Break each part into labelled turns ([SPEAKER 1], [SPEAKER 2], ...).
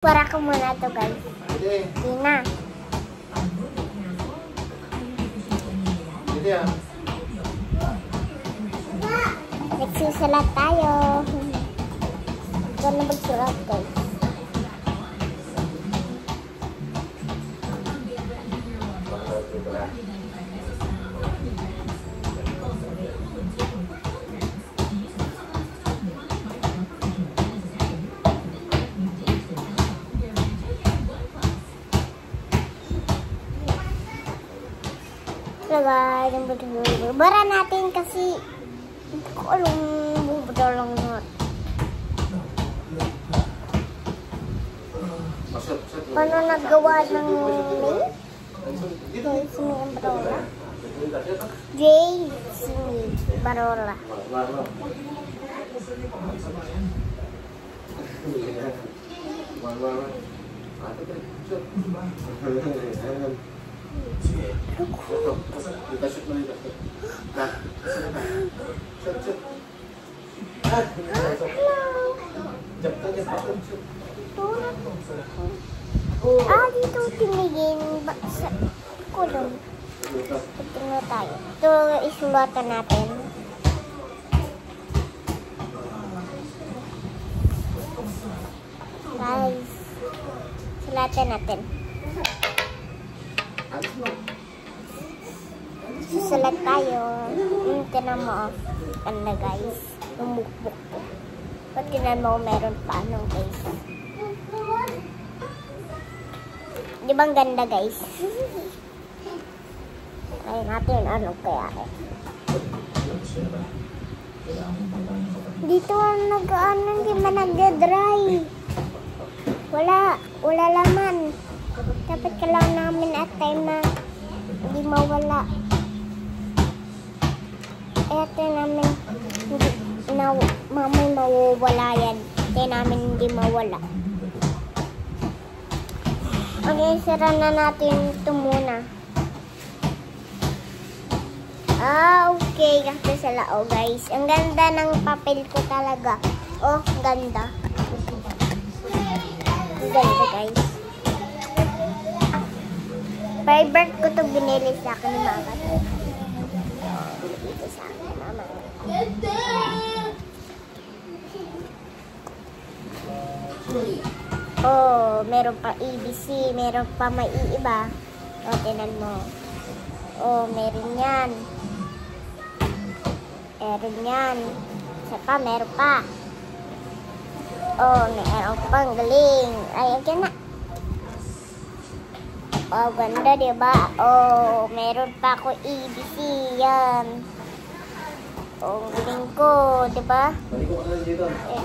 [SPEAKER 1] Para ko muna to guys. Hindi na. Nagsusulat tayo. Ito na magsulat guys. Bara natin kasi hindi ko alam bubara lang natin. Paano nagawa ng mail? Smith Barola. J. Smith Barola. Dito tinigin sa kulong. Tingnan tayo. Ito isulatan natin. Guys, sulatan natin. Susulat tayo. Tinan mo. Ganda guys. Lumukbuk ko. Pag tinan mo, meron pa anong guys. Di ba ang ganda guys? Try natin. Ano kaya dito ang nag-ano. Hindi man nag-dry. Wala laman. Dapat ka lang namin at time na hindi mawala. Ito namin mamay mawawala yan. Ito namin hindi mawala. Okay, sara na natin ito muna. Okay. Kasi sila, guys. Ang ganda ng papel ko talaga. Ganda. Ang ganda, guys. Favorite ko ito binili sa akin ni mama. Dito sa akin, mama. Meron pa ABC, meron pa may iiba. Tinan mo. Meron yan. Meron yan. Isa pa, meron pa. Meron pang galing. Ay, okay na. Ganda, diba? Meron pa ako ABC. Yan. Ang galing ko, diba?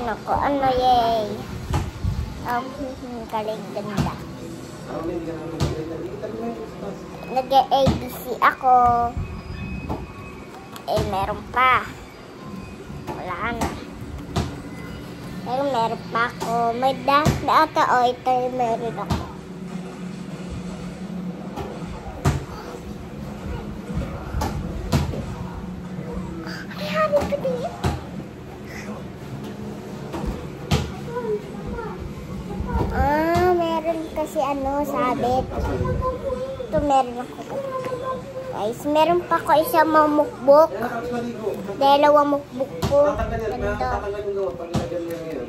[SPEAKER 1] Naku, ano yay. Galing, ganda. Nag-ABC ako. Meron pa. Wala na. Pero meron pa ako. May dash na ata. Ito yung meron ako. Ay, hari pa din. Meron kasi sabit. Ito meron ako. Guys, meron pa ako isang mukbok. Dalawang mukbok ko. Ganito.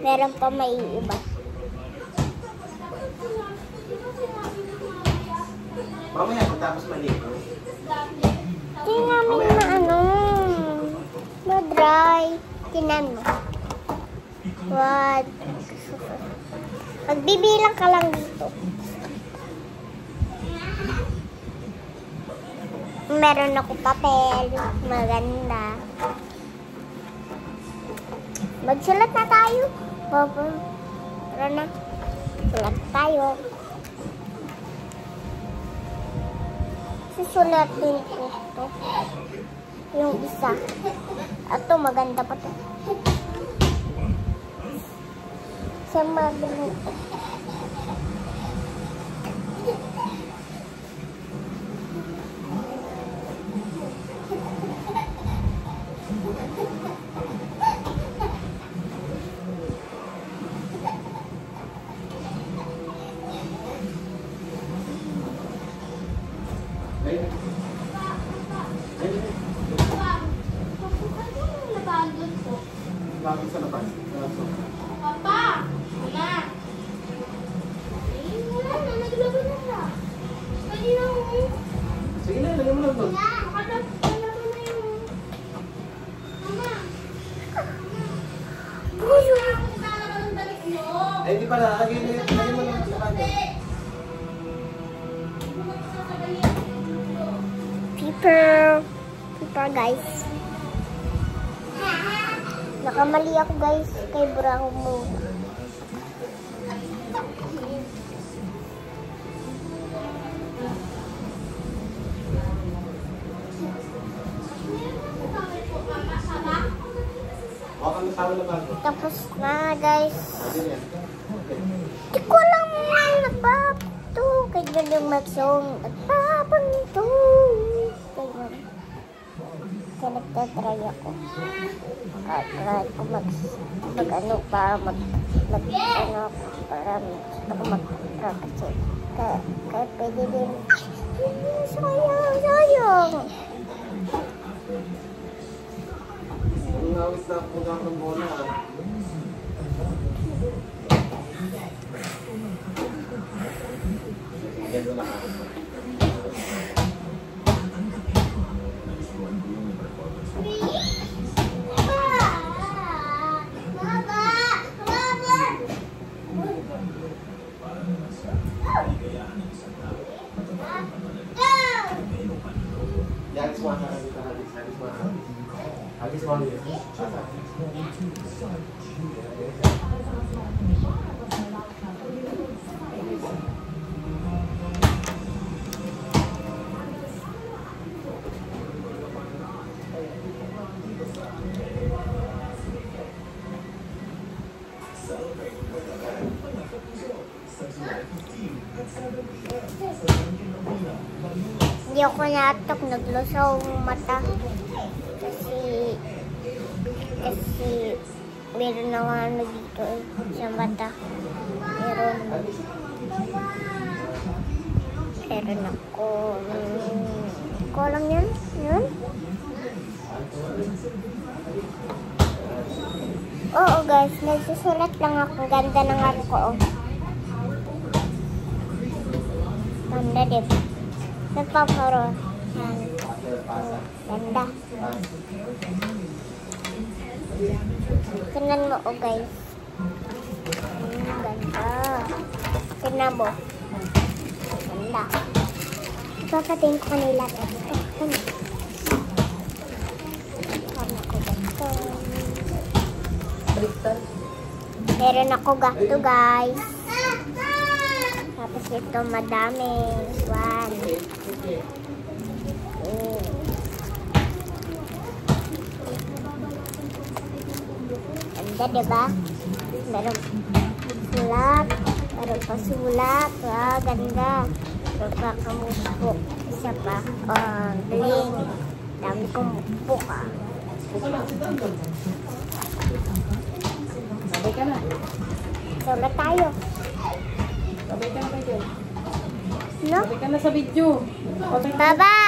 [SPEAKER 1] Meron pa may iba.
[SPEAKER 2] Mamaya tapos maligo.
[SPEAKER 1] Tingnan mo na ma-dry. Tingnan mo. What? Magbibilang ka lang dito. Meron ako papel. Maganda. Magsulat na tayo. Tara na. Sulat tayo. Susulatin ko ito. Yung isa. Ito maganda pa ito. Sama din.
[SPEAKER 2] Ayun. Ayun. Lapit sa labas.
[SPEAKER 1] Papa! Mama! Ay, wala na. Naglaban na siya. Pwede na ako.
[SPEAKER 2] Sige na, lagyan mo lang doon.
[SPEAKER 1] Naglaban na yun. Mama! Buyo!
[SPEAKER 2] Eh, di pala. Lagyan mo lang sa kanya.
[SPEAKER 1] Paper guys. Nakamali ako guys. Kay Buraho mo. Tapos na guys. Di ko lang nagpapato. Kaya yung magsong nagpapanto. Kaya nagtatry ako. Try ko mag-ano para mag-ano para mag-kasi. Kaya pwede din. Sayang.
[SPEAKER 2] Ngawit na po ng bola. Ganda lang ako.
[SPEAKER 1] Hindi ako natok, naglusaw ang mata. Kasi meron na ano dito sa mata. Meron ako. Ko lang yan? Yun? Oo guys, nagsusulat lang ako. Ganda ng ano ko. Ganda din. Nagpaparo. Ganda. Tingnan mo guys. Ganda. Tingnan mo. Ganda. Ipapatingin ko kanila. Meron ako gato guys. Tapos ito madami. One. Ganda diba? Meron sulat. Meron pa sulat. Wow, ganda. Meron pa kamukbuk. Isa pa. Bling. Dami kong mukbuk ah.
[SPEAKER 3] Sabay ka na.
[SPEAKER 1] Sulat tayo.
[SPEAKER 3] Sabay ka na kayo.
[SPEAKER 1] No?
[SPEAKER 3] Sabay ka na sa video.
[SPEAKER 1] Bye-bye!